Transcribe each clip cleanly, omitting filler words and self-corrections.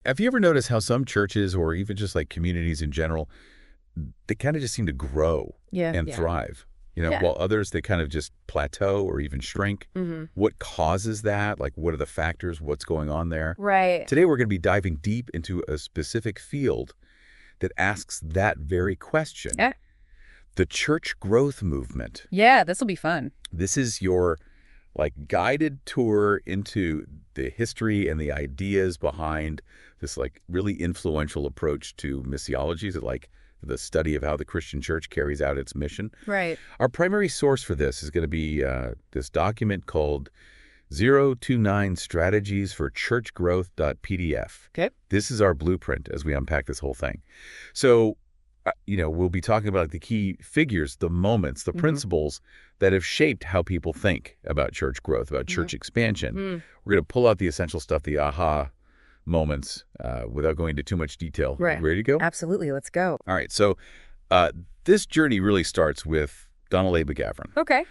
Have you ever noticed how some churches or even just like communities in general, they kind of just seem to grow and thrive? While others, they kind of just plateau or even shrink. What causes that? Like, what are the factors? What's going on there? Right. Today, we're going to be diving deep into a specific field that asks that very question. Yeah. The church growth movement. Yeah, this will be fun. This is your guided tour into the history and the ideas behind this really influential approach to missiology, the study of how the Christian church carries out its mission. Right. Our primary source for this is going to be this document called 029 Strategies for Church Growth.pdf. Okay. This is our blueprint as we unpack this whole thing. So, we'll be talking about the key figures, the moments, the principles that have shaped how people think about church growth, about church expansion. We're going to pull out the essential stuff, the aha moments, without going into too much detail. Right. Ready to go? Absolutely. Let's go. All right. So this journey really starts with Donald McGavran. Okay.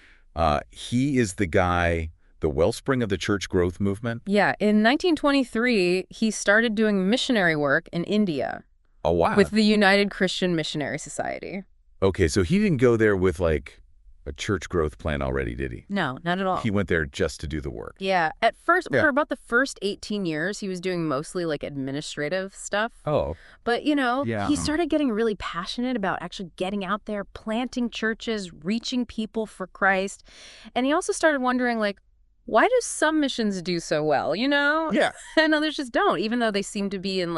He is the guy, the wellspring of the church growth movement. Yeah. In 1923, he started doing missionary work in India. Oh, wow. With the United Christian Missionary Society. Okay. So he didn't go there with a church growth plan already, did he? No, not at all. He went there just to do the work. Yeah. At first, for about the first 18 years, he was doing mostly administrative stuff. Oh. But, he started getting really passionate about actually getting out there, planting churches, reaching people for Christ. And he also started wondering, why do some missions do so well, Yeah. And others just don't, even though they seem to be in,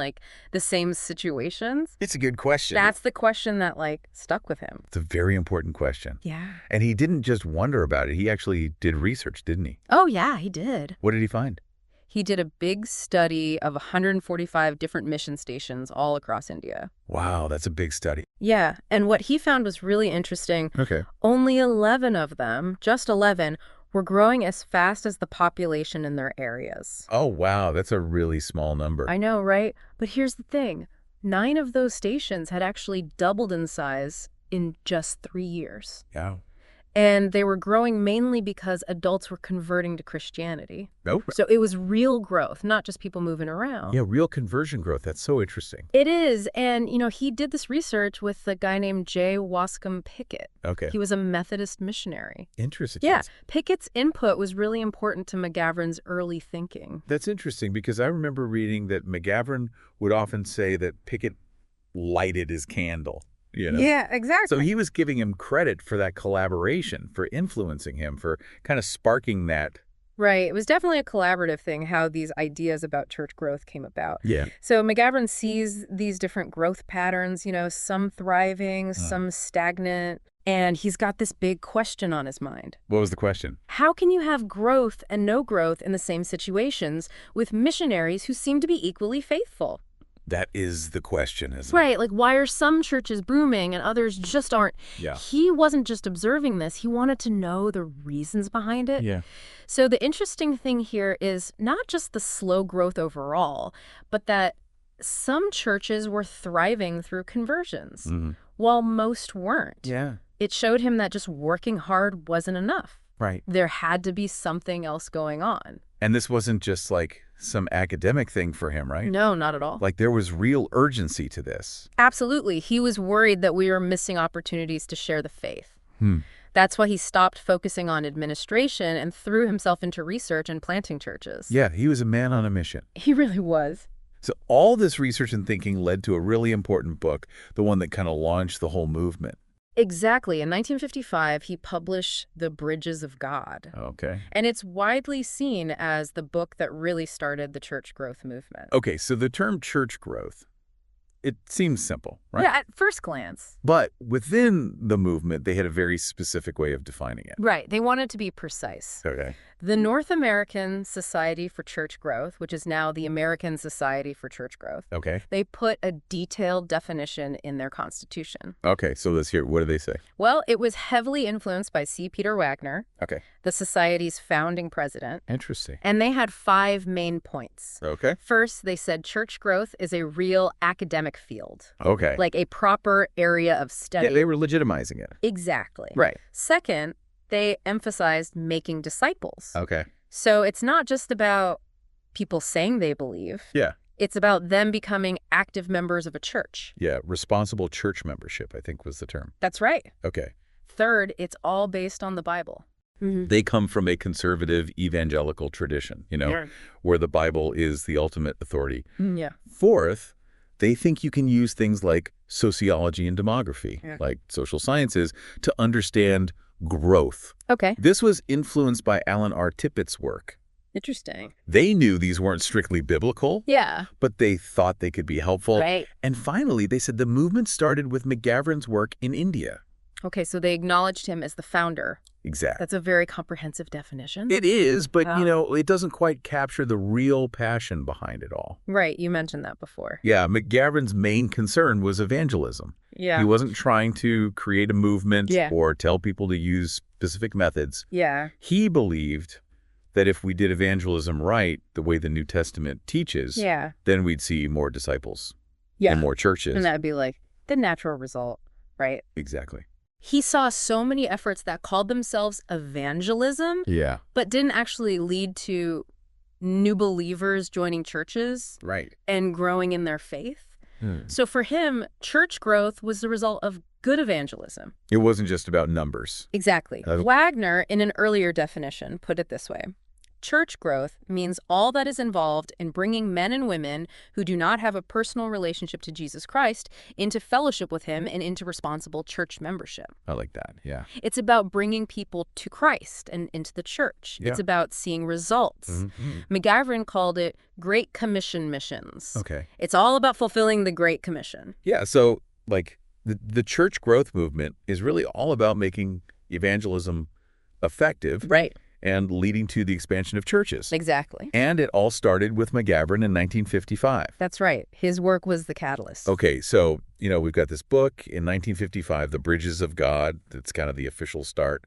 the same situations? It's a good question. That's the question that, stuck with him. It's a very important question. Yeah. And he didn't just wonder about it. He actually did research, didn't he? Oh, yeah, he did. What did he find? He did a big study of 145 different mission stations all across India. Wow, that's a big study. Yeah, and what he found was really interesting. Okay. Only 11 of them, just 11, were growing as fast as the population in their areas. Oh, wow. That's a really small number. I know, right? But here's the thing. 9 of those stations had actually doubled in size in just 3 years. Yeah. And they were growing mainly because adults were converting to Christianity. Oh. So it was real growth, not just people moving around. Yeah, real conversion growth. That's so interesting. It is. And, he did this research with a guy named J. Wascom Pickett. Okay. He was a Methodist missionary. Interesting. Yeah. Pickett's input was really important to McGavran's early thinking. That's interesting because I remember reading that McGavran would often say that Pickett lighted his candle. Yeah, exactly. So he was giving him credit for that collaboration, for influencing him, for kind of sparking that. Right. It was definitely a collaborative thing, how these ideas about church growth came about. Yeah. So McGavran sees these different growth patterns, some thriving, some stagnant, and he's got this big question on his mind. What was the question? How can you have growth and no growth in the same situations with missionaries who seem to be equally faithful? That is the question, isn't it? Right, why are some churches booming and others just aren't? Yeah. He wasn't just observing this, he wanted to know the reasons behind it. Yeah. So the interesting thing here is not just the slow growth overall, but that some churches were thriving through conversions, while most weren't. Yeah. It showed him that just working hard wasn't enough. Right. There had to be something else going on. And this wasn't just some academic thing for him, right? No, not at all. There was real urgency to this. Absolutely. He was worried that we were missing opportunities to share the faith. That's why he stopped focusing on administration and threw himself into research and planting churches. Yeah, he was a man on a mission. He really was. So all this research and thinking led to a really important book, the one that kind of launched the whole movement. Exactly. In 1955, he published The Bridges of God. Okay. And it's widely seen as the book that really started the church growth movement. Okay, so the term church growth, it seems simple, right? Yeah, at first glance. But within the movement, they had a very specific way of defining it. Right. They wanted to be precise. Okay. The North American Society for Church Growth, which is now the American Society for Church Growth, Okay. they put a detailed definition in their constitution. Okay, so let's hear, what do they say? Well, it was heavily influenced by C. Peter Wagner, Okay. the Society's founding president, Interesting. and they had 5 main points. Okay. First, they said church growth is a real academic field, Okay. like a proper area of study. Yeah, they were legitimizing it. Exactly. Right. Second, they emphasized making disciples. Okay. So it's not just about people saying they believe. Yeah. It's about them becoming active members of a church. Yeah, responsible church membership, I think was the term. That's right. Okay. Third, it's all based on the Bible. They come from a conservative evangelical tradition, where the Bible is the ultimate authority. Yeah. Fourth, they think you can use things like sociology and demography, like social sciences, to understand growth. Okay. This was influenced by Alan R. Tippett's work. Interesting. They knew these weren't strictly biblical, but they thought they could be helpful. Right. And finally, they said the movement started with McGavran's work in India. Okay, so they acknowledged him as the founder. Exactly. That's a very comprehensive definition. It is, but, it doesn't quite capture the real passion behind it all. Right, you mentioned that before. Yeah, McGavran's main concern was evangelism. Yeah. He wasn't trying to create a movement or tell people to use specific methods. Yeah. He believed that if we did evangelism right, the way the New Testament teaches, then we'd see more disciples and more churches. And that would be like the natural result, right? Exactly. He saw so many efforts that called themselves evangelism, but didn't actually lead to new believers joining churches and growing in their faith. So for him, church growth was the result of good evangelism. It wasn't just about numbers. Exactly. Wagner, in an earlier definition, put it this way. Church growth means all that is involved in bringing men and women who do not have a personal relationship to Jesus Christ into fellowship with him and into responsible church membership. I like that, yeah. It's about bringing people to Christ and into the church. It's about seeing results. McGavran called it Great Commission missions. Okay. It's all about fulfilling the Great Commission. Yeah, so like the church growth movement is really all about making evangelism effective. Right. And leading to the expansion of churches. Exactly. And it all started with McGavran in 1955. That's right. His work was the catalyst. Okay, so, we've got this book in 1955, The Bridges of God. That's kind of the official start.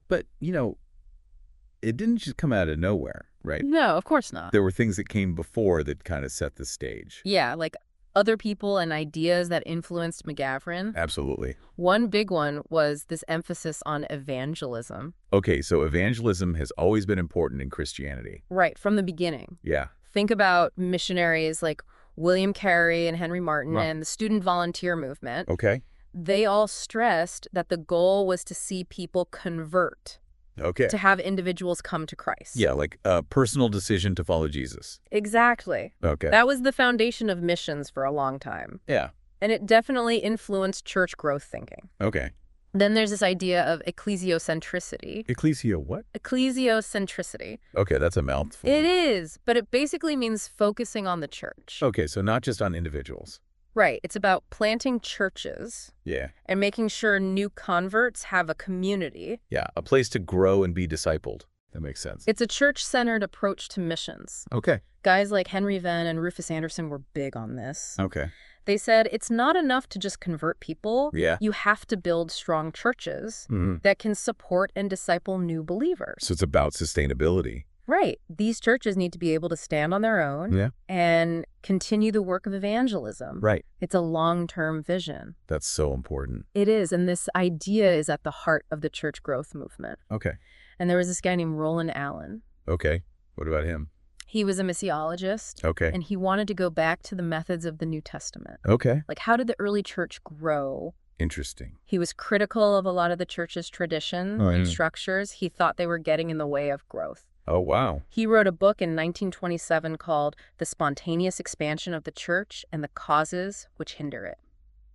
But, it didn't just come out of nowhere, right? No, of course not. There were things that came before that kind of set the stage. Yeah, like other people and ideas that influenced McGavran. Absolutely. One big one was this emphasis on evangelism. Okay, so evangelism has always been important in Christianity. Right, from the beginning. Yeah. Think about missionaries like William Carey and Henry Martin and the student volunteer movement. Okay. They all stressed that the goal was to see people convert. Okay. To have individuals come to Christ. Yeah, like a personal decision to follow Jesus. Exactly. Okay. That was the foundation of missions for a long time. Yeah. And it definitely influenced church growth thinking. Okay. Then there's this idea of ecclesiocentricity. Ecclesia what? Ecclesiocentricity. Okay, that's a mouthful. It is, but it basically means focusing on the church. Okay, so not just on individuals. Right. It's about planting churches. Yeah. And making sure new converts have a community. Yeah, a place to grow and be discipled. That makes sense. It's a church-centered approach to missions. Okay. Guys like Henry Venn and Rufus Anderson were big on this. Okay. They said it's not enough to just convert people. Yeah. You have to build strong churches that can support and disciple new believers. So it's about sustainability. Right. These churches need to be able to stand on their own and continue the work of evangelism. Right. It's a long-term vision. That's so important. It is, and this idea is at the heart of the church growth movement. Okay. And there was this guy named Roland Allen. Okay. What about him? He was a missiologist. Okay. And he wanted to go back to the methods of the New Testament. Okay. Like, how did the early church grow? Interesting. He was critical of a lot of the church's tradition and structures. He thought they were getting in the way of growth. Oh, wow. He wrote a book in 1927 called The Spontaneous Expansion of the Church and the Causes Which Hinder It.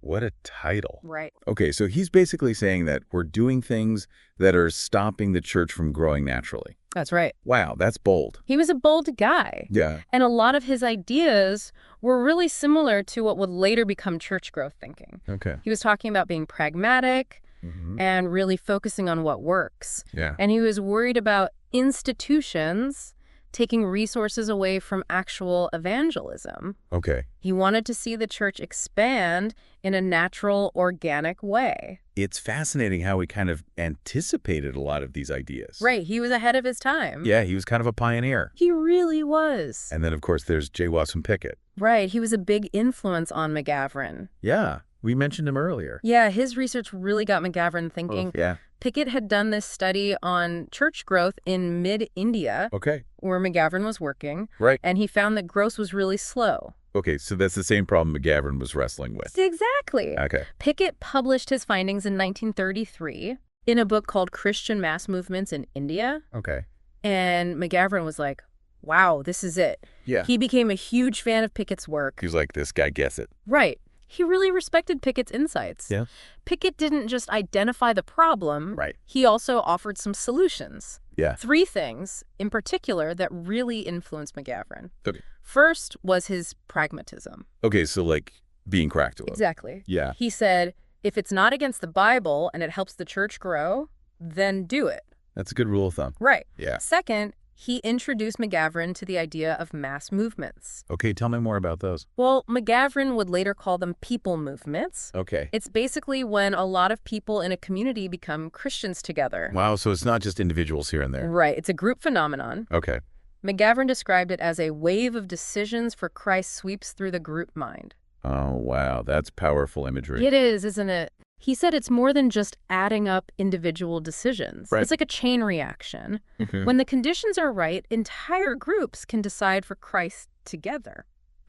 What a title. Right. Okay, so he's basically saying that we're doing things that are stopping the church from growing naturally. That's right. Wow, that's bold. He was a bold guy. Yeah. And a lot of his ideas were really similar to what would later become church growth thinking. Okay. He was talking about being pragmatic and really focusing on what works. Yeah. And he was worried about institutions taking resources away from actual evangelism. Okay. He wanted to see the church expand in a natural, organic way. It's fascinating how he kind of anticipated a lot of these ideas. Right. He was ahead of his time. Yeah, he was kind of a pioneer. He really was. And then, of course, there's J. Watson Pickett. Right. He was a big influence on McGavran. Yeah. We mentioned him earlier. Yeah, his research really got McGavran thinking. Oh, yeah. Pickett had done this study on church growth in mid-India, Okay. where McGavran was working. Right. And he found that growth was really slow. Okay, so that's the same problem McGavran was wrestling with. Exactly. Okay. Pickett published his findings in 1933 in a book called Christian Mass Movements in India. Okay. And McGavran was like, wow, this is it. Yeah. He became a huge fan of Pickett's work. He was like, this guy gets it. Right. He really respected Pickett's insights. Yeah. Pickett didn't just identify the problem. Right. He also offered some solutions. Yeah. 3 things in particular that really influenced McGavran. Okay. First was his pragmatism. Okay, so like being practical. Exactly. Yeah. He said, if it's not against the Bible and it helps the church grow, then do it. That's a good rule of thumb. Right. Yeah. Second, he introduced McGavran to the idea of mass movements. Okay, tell me more about those. Well, McGavran would later call them people movements. Okay. It's basically when a lot of people in a community become Christians together. Wow, so it's not just individuals here and there. Right. It's a group phenomenon. Okay. McGavran described it as a wave of decisions for Christ sweeps through the group mind. Oh, wow, that's powerful imagery. It is, isn't it? He said it's more than just adding up individual decisions. Right. It's like a chain reaction. Mm-hmm. When the conditions are right, entire groups can decide for Christ together.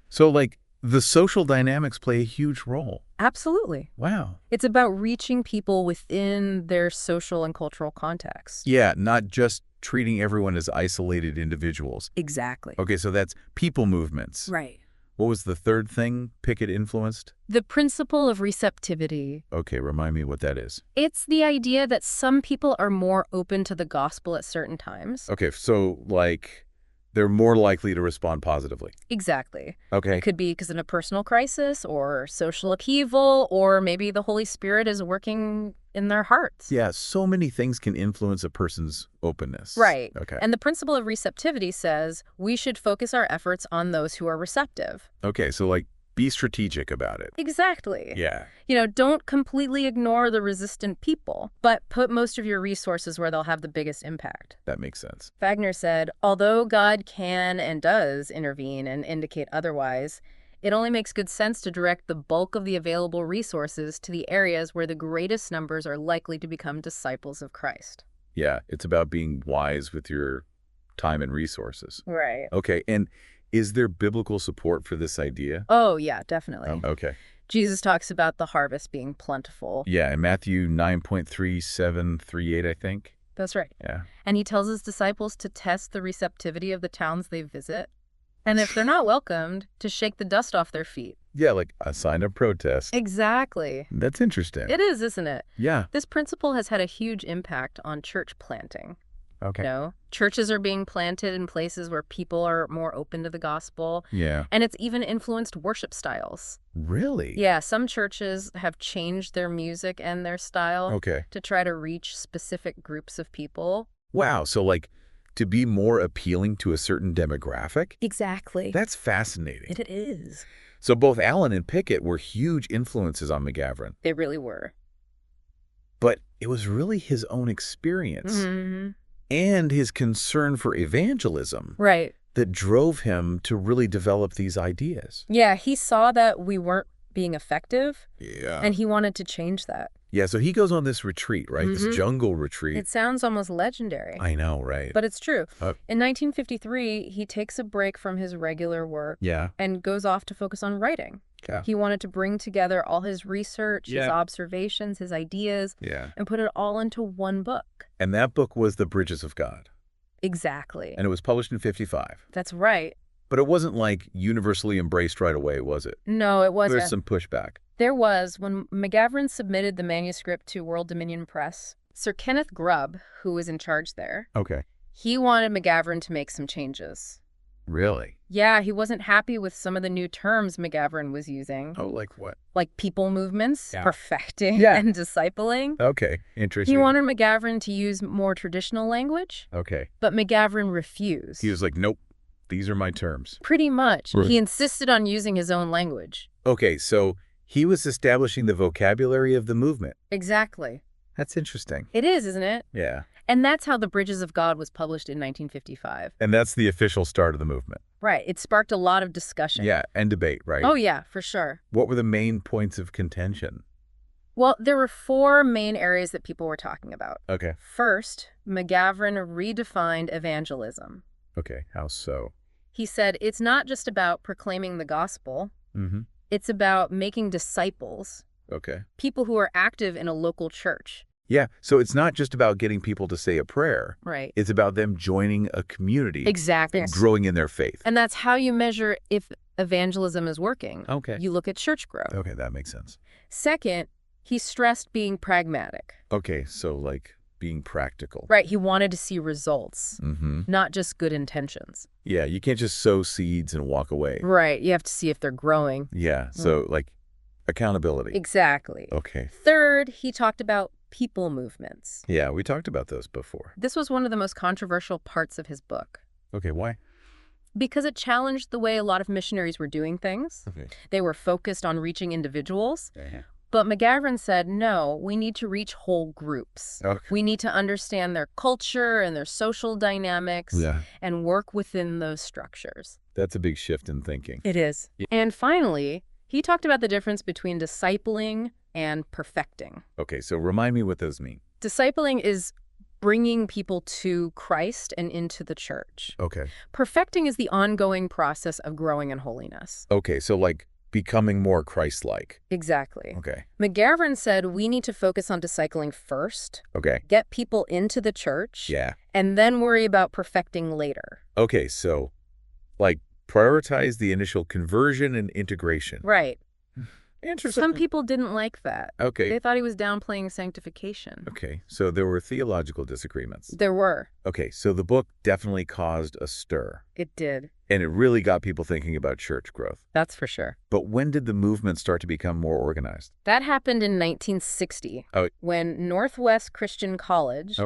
So, like, the social dynamics play a huge role. Absolutely. Wow. It's about reaching people within their social and cultural context. Yeah, not just treating everyone as isolated individuals. Exactly. Okay, so that's people movements. Right. What was the third thing Pickett influenced? The principle of receptivity. Okay, remind me what that is. It's the idea that some people are more open to the gospel at certain times. Okay, so, like, they're more likely to respond positively. Exactly. Okay. It could be because of a personal crisis or social upheaval, or maybe the Holy Spirit is working in their hearts. Yeah, so many things can influence a person's openness. Right. Okay. And the principle of receptivity says we should focus our efforts on those who are receptive. Okay, so, like, be strategic about it. Exactly. Yeah. Don't completely ignore the resistant people, but put most of your resources where they'll have the biggest impact. That makes sense. Wagner said, although God can and does intervene and indicate otherwise, it only makes good sense to direct the bulk of the available resources to the areas where the greatest numbers are likely to become disciples of Christ. Yeah, it's about being wise with your time and resources. Right. Okay, and is there biblical support for this idea? Oh, yeah, definitely. Okay. Jesus talks about the harvest being plentiful. Yeah, in Matthew 9.3738, I think. That's right. Yeah. And he tells his disciples to test the receptivity of the towns they visit. And if they're not welcomed, to shake the dust off their feet. Yeah, like a sign of protest. Exactly. That's interesting. It is, isn't it? Yeah. This principle has had a huge impact on church planting. Okay. Churches are being planted in places where people are more open to the gospel. Yeah. And it's even influenced worship styles. Really? Yeah, some churches have changed their music and their style Okay. to try to reach specific groups of people. Wow, so like to be more appealing to a certain demographic? Exactly. That's fascinating. It is. So both Allen and Pickett were huge influences on McGavran. They really were. But it was really his own experience. Mm-hmm. And his concern for evangelism Right. that drove him to really develop these ideas. Yeah, he saw that we weren't being effective, Yeah. and he wanted to change that. Yeah, so he goes on this retreat, right? Mhm. This jungle retreat. It sounds almost legendary. I know, right? But it's true. Uh, In 1953, he takes a break from his regular work yeah. and goes off to focus on writing. Yeah. He wanted to bring together all his research, his Yeah. observations, his ideas, Yeah. and put it all into one book. And that book was The Bridges of God. Exactly. And it was published in 55. That's right. But it wasn't like universally embraced right away, was it? No, it wasn't. There's some pushback. There was. When McGavran submitted the manuscript to World Dominion Press, Sir Kenneth Grubb, who was in charge there, Okay. he wanted McGavran to make some changes. Really? Yeah, he wasn't happy with some of the new terms McGavran was using, Oh, like what? like people movements, Yeah. perfecting, Yeah. and discipling. Okay. Interesting. He wanted McGavran to use more traditional language, Okay. but McGavran refused. He was like, nope, these are my terms. Pretty much. Right. He insisted on using his own language. Okay, so he was establishing the vocabulary of the movement. Exactly. That's interesting. It is, isn't it? Yeah. And that's how The Bridges of God was published in 1955. And that's the official start of the movement. Right. It sparked a lot of discussion. Yeah, and debate, right? Oh, yeah, for sure. What were the main points of contention? Well, there were 4 main areas that people were talking about. Okay. First, McGavran redefined evangelism. Okay, how so? He said, it's not just about proclaiming the gospel. Mm-hmm. It's about making disciples, Okay. people who are active in a local church. Yeah, so it's not just about getting people to say a prayer. Right. It's about them joining a community. Exactly. And growing in their faith. And that's how you measure if evangelism is working. Okay. You look at church growth. Okay, that makes sense. Second, he stressed being pragmatic. Okay, so like being practical. Right, he wanted to see results, Mm-hmm. not just good intentions. Yeah, you can't just sow seeds and walk away. Right, you have to see if they're growing. Yeah, so like accountability. Exactly. Okay. Third, he talked about people movements. Yeah, we talked about those before. This was one of the most controversial parts of his book. Okay, why? Because it challenged the way a lot of missionaries were doing things. Okay. They were focused on reaching individuals. Yeah. But McGavran said, no, we need to reach whole groups. Okay. We need to understand their culture and their social dynamics and work within those structures. That's a big shift in thinking. It is. Yeah. And finally, he talked about the difference between discipling and perfecting. Okay, so remind me what those mean. Discipling is bringing people to Christ and into the church. Okay. Perfecting is the ongoing process of growing in holiness. Okay, so like becoming more Christ-like. Exactly. Okay. McGavran said we need to focus on discipling first, Okay. get people into the church, Yeah. and then worry about perfecting later. Okay, so like prioritize the initial conversion and integration. Right. Interesting. Some people didn't like that. Okay. They thought he was downplaying sanctification. Okay, so there were theological disagreements. There were. Okay, so the book definitely caused a stir. It did. And it really got people thinking about church growth. That's for sure. But when did the movement start to become more organized? That happened in 1960 when Northwest Christian College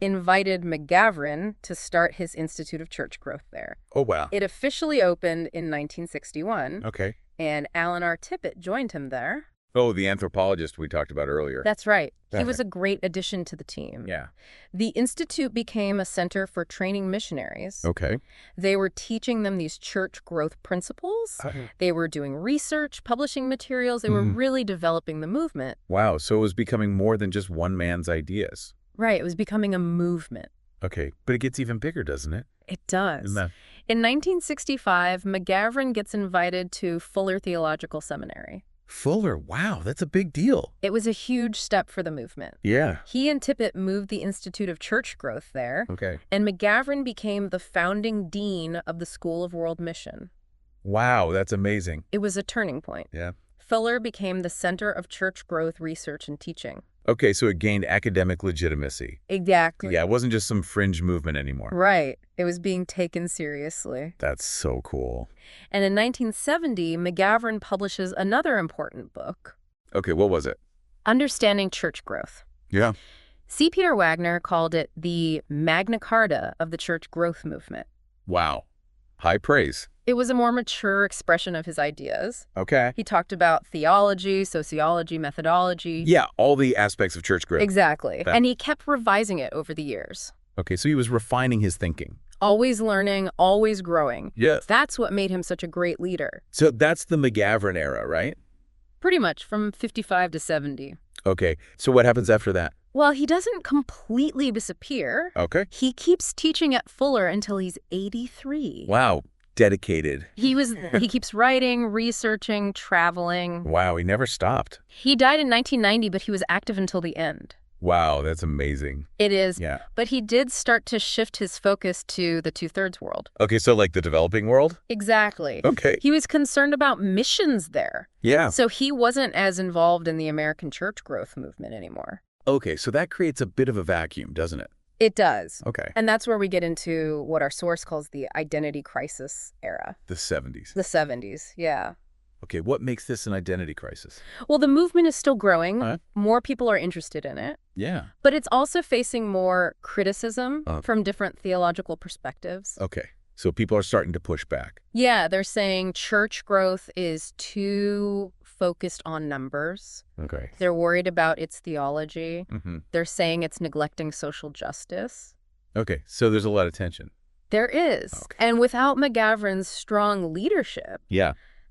invited McGavran to start his Institute of Church Growth there. Oh, wow. It officially opened in 1961. Okay. And Alan R. Tippett joined him there. Oh, the anthropologist we talked about earlier. That's right. He was a great addition to the team. Yeah. The Institute became a center for training missionaries. Okay. They were teaching them these church growth principles. They were doing research, publishing materials. They were really developing the movement. Wow. So it was becoming more than just one man's ideas. Right. It was becoming a movement. Okay. But it gets even bigger, doesn't it? It does. Isn't that... In 1965, McGavran gets invited to Fuller Theological Seminary. Fuller, wow, that's a big deal. It was a huge step for the movement. Yeah. He and Tippett moved the Institute of Church Growth there. Okay. And McGavran became the founding dean of the School of World Mission. Wow, that's amazing. It was a turning point. Yeah. Fuller became the center of church growth research and teaching. Okay, so it gained academic legitimacy. Exactly. Yeah, it wasn't just some fringe movement anymore. Right. It was being taken seriously. That's so cool. And in 1970, McGavran publishes another important book. Okay, what was it? Understanding Church Growth. Yeah. C. Peter Wagner called it the Magna Carta of the church growth movement. Wow. High praise. It was a more mature expression of his ideas. Okay. He talked about theology, sociology, methodology. Yeah, all the aspects of church growth. Exactly. And he kept revising it over the years. Okay, so he was refining his thinking. Always learning, always growing. Yeah. That's what made him such a great leader. So that's the McGavran era, right? Pretty much, from 55 to 70. Okay, so what happens after that? Well, he doesn't completely disappear. Okay. He keeps teaching at Fuller until he's 83. Wow. Dedicated. He keeps writing, researching, traveling. Wow, he never stopped. He died in 1990, but he was active until the end. Wow, that's amazing. It is. Yeah. But he did start to shift his focus to the two-thirds world. Okay, so like the developing world? Exactly. Okay. He was concerned about missions there. Yeah. So he wasn't as involved in the American church growth movement anymore. Okay, so that creates a bit of a vacuum, doesn't it? It does. Okay. And that's where we get into what our source calls the identity crisis era. The 70s. The 70s, yeah. Okay, what makes this an identity crisis? Well, the movement is still growing. More people are interested in it. Yeah. But it's also facing more criticism from different theological perspectives. Okay, so people are starting to push back. Yeah, they're saying church growth is too focused on numbers. Okay. They're worried about its theology. Mm-hmm. They're saying it's neglecting social justice. Okay, so there's a lot of tension. There is. Okay. And without McGavran's strong leadership,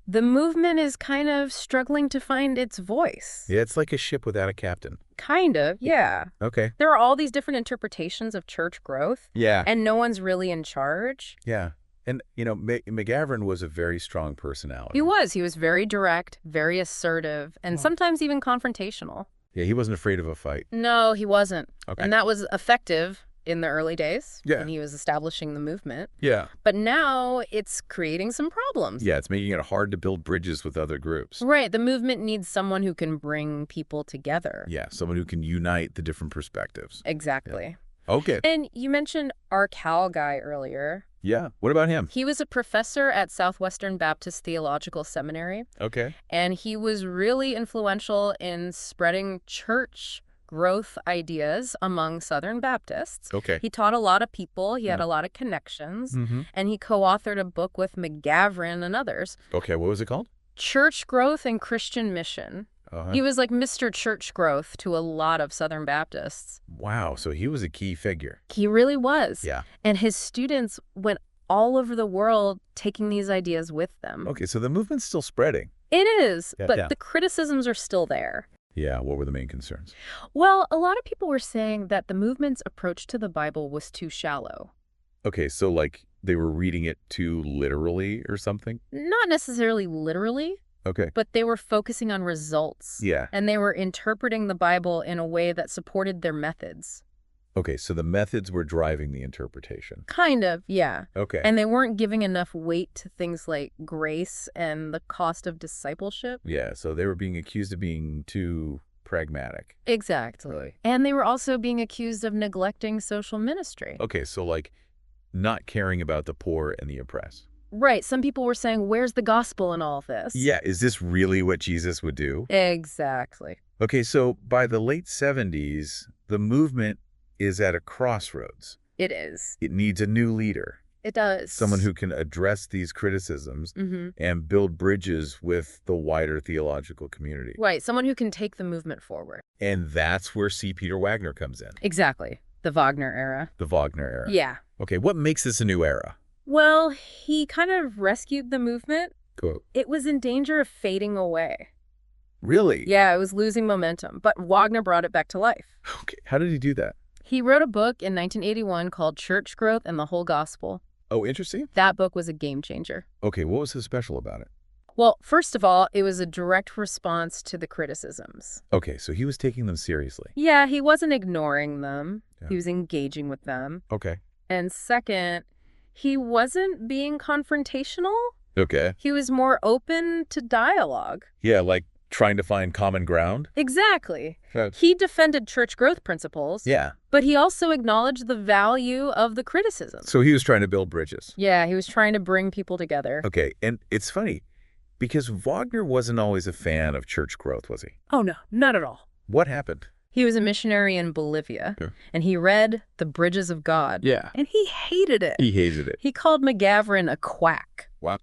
the movement is kind of struggling to find its voice. Yeah, it's like a ship without a captain. Kind of, yeah. Okay. There are all these different interpretations of church growth. Yeah. And no one's really in charge. Yeah. And, McGavran was a very strong personality. He was. He was very direct, very assertive, and sometimes even confrontational. Yeah, he wasn't afraid of a fight. No, he wasn't. Okay. And that was effective in the early days Yeah. when he was establishing the movement. Yeah. But now it's creating some problems. Yeah, it's making it hard to build bridges with other groups. Right. The movement needs someone who can bring people together. Yeah, someone who can unite the different perspectives. Exactly. Yeah. Okay. And you mentioned our Cal guy earlier. Yeah. What about him? He was a professor at Southwestern Baptist Theological Seminary, Okay. and he was really influential in spreading church growth ideas among Southern Baptists. Okay. He taught a lot of people. He had a lot of connections, and he co-authored a book with McGavran and others. Okay, what was it called? Church Growth and Christian Mission. He was like Mr. Church Growth to a lot of Southern Baptists. Wow, so he was a key figure. He really was. Yeah. And his students went all over the world taking these ideas with them. Okay, so the movement's still spreading. It is, Yeah, but yeah. the criticisms are still there. Yeah, what were the main concerns? Well, a lot of people were saying that the movement's approach to the Bible was too shallow. Okay, so like they were reading it too literally or something? Not necessarily literally, Okay. but they were focusing on results. Yeah. And they were interpreting the Bible in a way that supported their methods. Okay, so the methods were driving the interpretation. Kind of, yeah. Okay. And they weren't giving enough weight to things like grace and the cost of discipleship. Yeah, so they were being accused of being too pragmatic. Exactly. And they were also being accused of neglecting social ministry. Okay, so like not caring about the poor and the oppressed. Right. Some people were saying, where's the gospel in all this? Yeah, is this really what Jesus would do? Exactly. Okay, so by the late 70s, the movement is at a crossroads. It is. It needs a new leader. It does. Someone who can address these criticisms and build bridges with the wider theological community. Right. Someone who can take the movement forward. And that's where C. Peter Wagner comes in. Exactly. The Wagner era. The Wagner era. Yeah. Okay, what makes this a new era? Well, he kind of rescued the movement. Go. It was in danger of fading away. Really? Yeah, it was losing momentum, but Wagner brought it back to life. Okay, how did he do that? He wrote a book in 1981 called Church Growth and the Whole Gospel. Oh, interesting. That book was a game changer. Okay, what was so special about it? Well, first of all, it was a direct response to the criticisms. Okay, so he was taking them seriously. Yeah, he wasn't ignoring them. Yeah. He was engaging with them. Okay. And second, he wasn't being confrontational. Okay. He was more open to dialogue. Yeah, like trying to find common ground? Exactly. That's... He defended church growth principles. Yeah. But he also acknowledged the value of the criticism. So he was trying to build bridges. Yeah, he was trying to bring people together. Okay, and it's funny because Wagner wasn't always a fan of church growth, was he? Oh, no, not at all. What happened? He was a missionary in Bolivia, Yeah. and he read The Bridges of God. Yeah. And he hated it. He hated it. He called McGavran a quack. Wow.